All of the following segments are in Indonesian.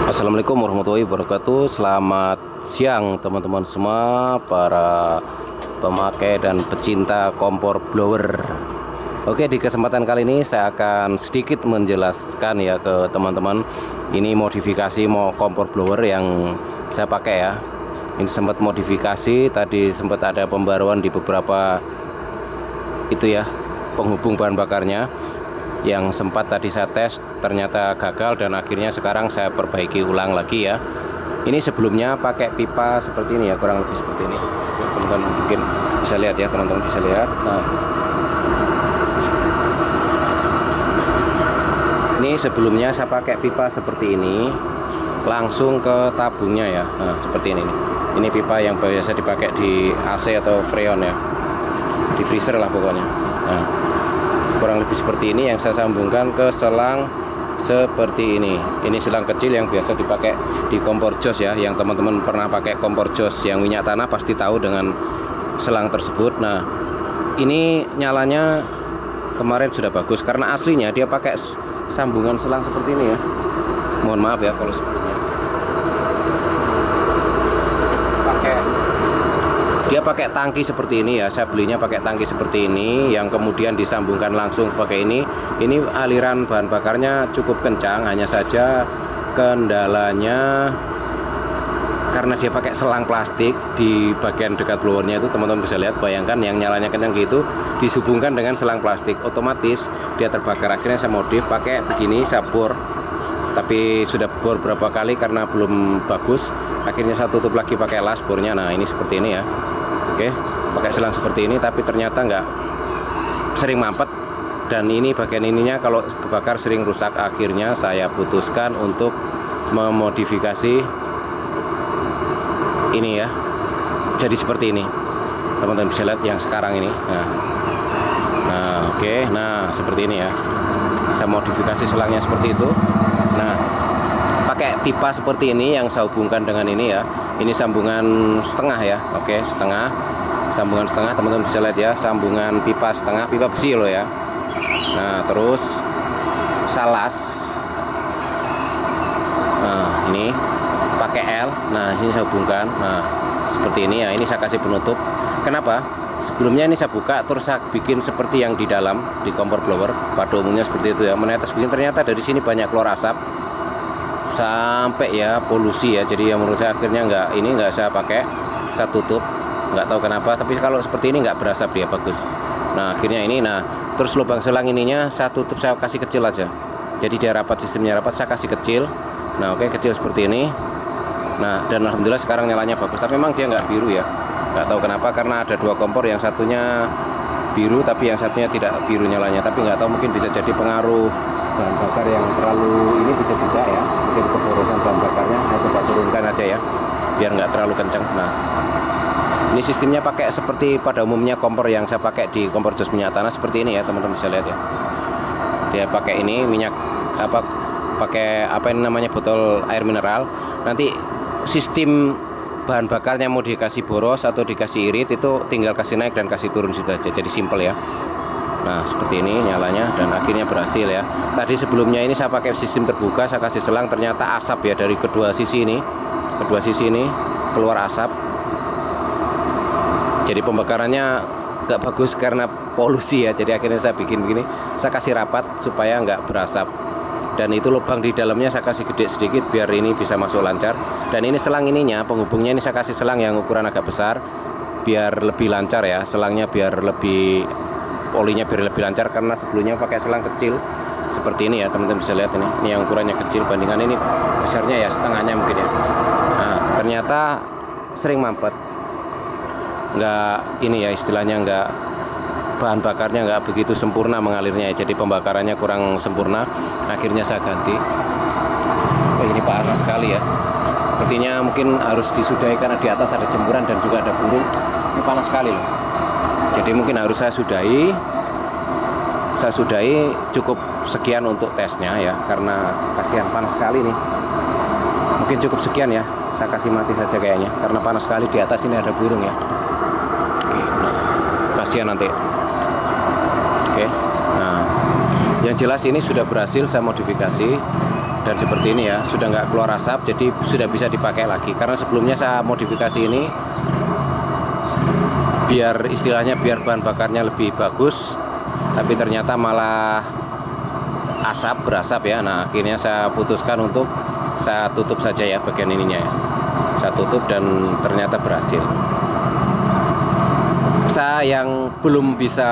Assalamualaikum warahmatullahi wabarakatuh. Selamat siang teman-teman semua, para pemakai dan pecinta kompor blower. Oke, di kesempatan kali ini saya akan sedikit menjelaskan ya ke teman-teman. Ini modifikasi kompor blower yang saya pakai ya. Ini sempat modifikasi, tadi sempat ada pembaruan di beberapa itu ya, penghubung bahan bakarnya. Yang sempat tadi saya tes ternyata gagal, dan akhirnya sekarang saya perbaiki ulang lagi ya. Ini sebelumnya pakai pipa seperti ini ya, kurang lebih seperti ini. Teman-teman mungkin bisa lihat ya, teman-teman bisa lihat. Nah, ini sebelumnya saya pakai pipa seperti ini, langsung ke tabungnya ya. Nah, seperti ini nih. Ini pipa yang biasa dipakai di AC atau Freon ya, di freezer lah pokoknya. Nah, kurang lebih seperti ini yang saya sambungkan ke selang seperti ini. Ini selang kecil yang biasa dipakai di kompor jos ya. Yang teman-teman pernah pakai kompor jos yang minyak tanah pasti tahu dengan selang tersebut. Nah, ini nyalanya kemarin sudah bagus karena aslinya dia pakai sambungan selang seperti ini ya. Mohon maaf ya kalau sepertinya dia pakai tangki seperti ini ya. Saya belinya pakai tangki seperti ini yang kemudian disambungkan langsung pakai ini. Ini aliran bahan bakarnya cukup kencang, hanya saja kendalanya karena dia pakai selang plastik di bagian dekat blowernya itu. Teman-teman bisa lihat, bayangkan yang nyalanya kencang gitu dihubungkan dengan selang plastik, otomatis dia terbakar. Akhirnya saya modif pakai begini, saya bor, tapi sudah bor berapa kali karena belum bagus. Akhirnya saya tutup lagi pakai las bornya. Nah, ini seperti ini ya. Oke, pakai selang seperti ini, tapi ternyata nggak sering mampet, dan ini bagian ininya kalau kebakar sering rusak. Akhirnya saya putuskan untuk memodifikasi ini ya, jadi seperti ini. Teman-teman bisa lihat yang sekarang ini. Nah, oke, nah seperti ini ya. Saya modifikasi selangnya seperti itu. Nah, pakai pipa seperti ini yang saya hubungkan dengan ini ya. Ini sambungan setengah ya. Oke, setengah. Sambungan setengah, teman-teman bisa lihat ya. Sambungan pipa setengah, pipa besi loh ya. Nah, terus salas. Nah, ini pakai L. Nah, ini saya hubungkan. Nah, seperti ini ya. Ini saya kasih penutup. Kenapa? Sebelumnya ini saya buka, terus saya bikin seperti yang di dalam di kompor blower. Pada umumnya seperti itu ya. Menetes begini, ternyata dari sini banyak keluar asap sampai ya polusi ya. Jadi yang menurut saya akhirnya nggak saya pakai, saya tutup, nggak tahu kenapa. Tapi kalau seperti ini nggak berasap dia, bagus. Nah, akhirnya ini, nah terus lubang selang ininya saya tutup, saya kasih kecil aja, jadi dia rapat, sistemnya rapat, saya kasih kecil. Nah, oke, kecil seperti ini. Nah, dan alhamdulillah sekarang nyalanya bagus. Tapi memang dia nggak biru ya, nggak tahu kenapa, karena ada dua kompor, yang satunya biru tapi yang satunya tidak biru nyalanya. Tapi nggak tahu, mungkin bisa jadi pengaruh bahan bakar yang terlalu ini, bisa juga ya, mungkin keborosan bahan bakarnya. Saya coba turunkan aja ya biar nggak terlalu kencang. Nah, ini sistemnya pakai seperti pada umumnya kompor yang saya pakai di kompor jos minyak tanah seperti ini ya, teman-teman bisa lihat ya. Dia pakai ini minyak pakai apa ini namanya, botol air mineral. Nanti sistem bahan bakarnya mau dikasih boros atau dikasih irit, itu tinggal kasih naik dan kasih turun sudah aja, jadi simple ya. Nah, seperti ini nyalanya, dan akhirnya berhasil ya. Tadi sebelumnya ini saya pakai sistem terbuka, saya kasih selang, ternyata asap ya dari kedua sisi ini keluar asap. Jadi pembakarannya nggak bagus karena polusi ya. Jadi akhirnya saya bikin begini, saya kasih rapat supaya nggak berasap. Dan itu lubang di dalamnya saya kasih gede sedikit biar ini bisa masuk lancar. Dan ini selang ininya, penghubungnya ini saya kasih selang yang ukuran agak besar biar lebih lancar ya. Selangnya biar lebih, olinya biar lebih lancar, karena sebelumnya pakai selang kecil seperti ini ya, teman-teman bisa lihat ini. Ini yang ukurannya kecil, bandingan ini besarnya ya setengahnya mungkin ya. Nah, ternyata sering mampet, nggak ini ya, istilahnya nggak, bahan bakarnya nggak begitu sempurna mengalirnya ya. Jadi pembakarannya kurang sempurna. Akhirnya saya ganti. Oh, ini panas sekali ya, sepertinya mungkin harus disudahi karena di atas ada jemuran dan juga ada burung. Ini panas sekali loh, jadi mungkin harus saya sudahi cukup sekian untuk tesnya ya, karena kasihan panas sekali nih. Mungkin cukup sekian ya, saya kasih mati saja kayaknya karena panas sekali. Di atas ini ada burung ya. Oke, nah, kasihan nanti. Oke, nah yang jelas ini sudah berhasil saya modifikasi. dan seperti ini ya, sudah nggak keluar asap, jadi sudah bisa dipakai lagi. Karena sebelumnya saya modifikasi ini biar istilahnya biar bahan bakarnya lebih bagus, tapi ternyata malah berasap ya. Nah, akhirnya saya putuskan untuk saya tutup saja ya bagian ininya ya. Saya tutup dan ternyata berhasil. Saya yang belum bisa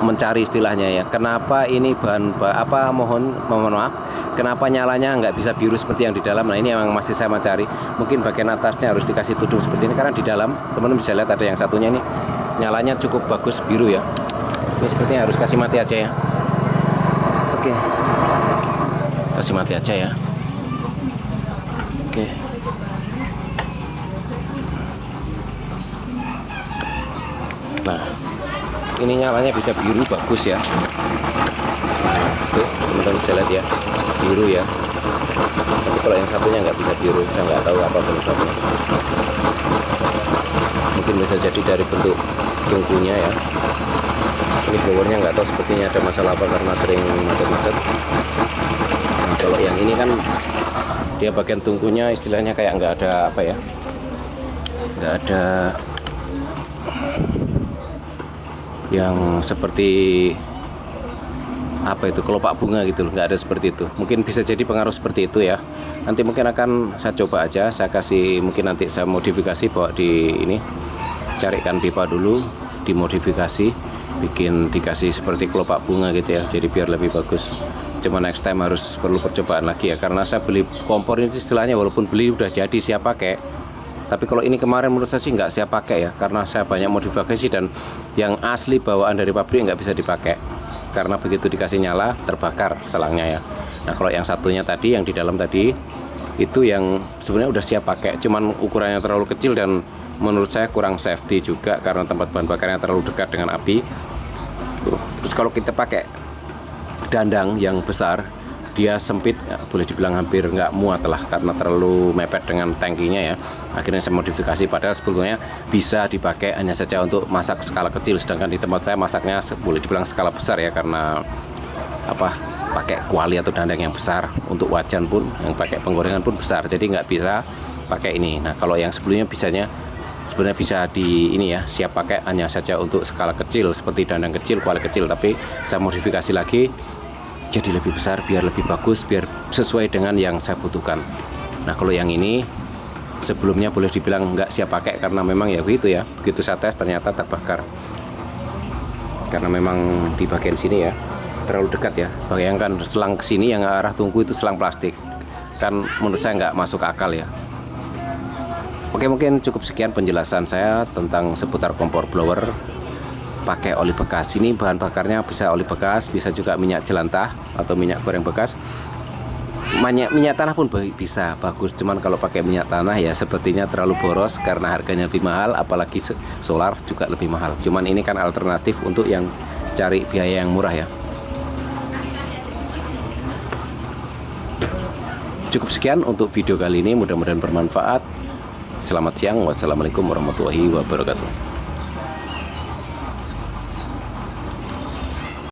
mencari istilahnya ya, kenapa ini mohon maaf, kenapa nyalanya nggak bisa biru seperti yang di dalam. Nah, ini yang masih saya mencari. Mungkin bagian atasnya harus dikasih tudung seperti ini, karena di dalam teman-teman bisa lihat ada yang satunya ini nyalanya cukup bagus biru ya. Ini sepertinya harus kasih mati aja ya. Oke, kasih mati aja ya. Oke. Nah, ini nyalanya bisa biru bagus ya. Tuh, teman-teman bisa lihat ya, biru ya. Tapi kalau yang satunya nggak bisa biru, saya nggak tahu apa penyebabnya. Mungkin bisa jadi dari bentuk tungkunya ya. Ini blowernya nggak tahu, sepertinya ada masalah apa karena sering macet-macet. Nah, kalau yang ini kan dia bagian tungkunya istilahnya kayak nggak ada apa ya, nggak ada yang seperti apa itu, kelopak bunga gitu loh, nggak ada seperti itu. Mungkin bisa jadi pengaruh seperti itu ya. Nanti mungkin akan saya coba aja, saya kasih, mungkin nanti saya modifikasi, bawa di ini, carikan pipa dulu, dimodifikasi, bikin dikasih seperti kelopak bunga gitu ya, jadi biar lebih bagus. Cuma next time harus perlu percobaan lagi ya, karena saya beli kompor ini istilahnya walaupun beli udah jadi siap pakai, tapi kalau ini kemarin menurut saya sih nggak siap pakai ya, karena saya banyak modifikasi dan yang asli bawaan dari pabrik nggak bisa dipakai, karena begitu dikasih nyala terbakar selangnya ya. Nah, kalau yang satunya tadi yang di dalam tadi itu yang sebenarnya udah siap pakai, cuman ukurannya terlalu kecil dan menurut saya kurang safety juga karena tempat bahan bakarnya terlalu dekat dengan api. Terus kalau kita pakai dandang yang besar, dia sempit ya, boleh dibilang hampir nggak muat lah karena terlalu mepet dengan tangkinya ya. Akhirnya saya modifikasi, padahal sebetulnya bisa dipakai hanya saja untuk masak skala kecil, sedangkan di tempat saya masaknya boleh dibilang skala besar ya, karena apa, pakai kuali atau dandang yang besar, untuk wajan pun yang pakai penggorengan pun besar, jadi nggak bisa pakai ini. Nah, kalau yang sebelumnya sebenarnya bisa di ini ya, siap pakai hanya saja untuk skala kecil seperti dandang kecil, kuali kecil, tapi saya modifikasi lagi jadi lebih besar biar lebih bagus, biar sesuai dengan yang saya butuhkan. Nah, kalau yang ini sebelumnya boleh dibilang nggak siap pakai karena memang ya begitu ya, begitu saya tes ternyata terbakar karena memang di bagian sini ya terlalu dekat ya. Bayangkan selang ke sini yang arah tungku itu selang plastik, kan menurut saya nggak masuk akal ya. Oke, mungkin cukup sekian penjelasan saya tentang seputar kompor blower pakai oli bekas. Ini bahan bakarnya bisa oli bekas, bisa juga minyak jelantah atau minyak goreng bekas. Minyak tanah pun bisa bagus, cuman kalau pakai minyak tanah ya sepertinya terlalu boros karena harganya lebih mahal, apalagi solar juga lebih mahal. Cuman ini kan alternatif untuk yang cari biaya yang murah ya. Cukup sekian untuk video kali ini, mudah-mudahan bermanfaat. Selamat siang, wassalamualaikum warahmatullahi wabarakatuh.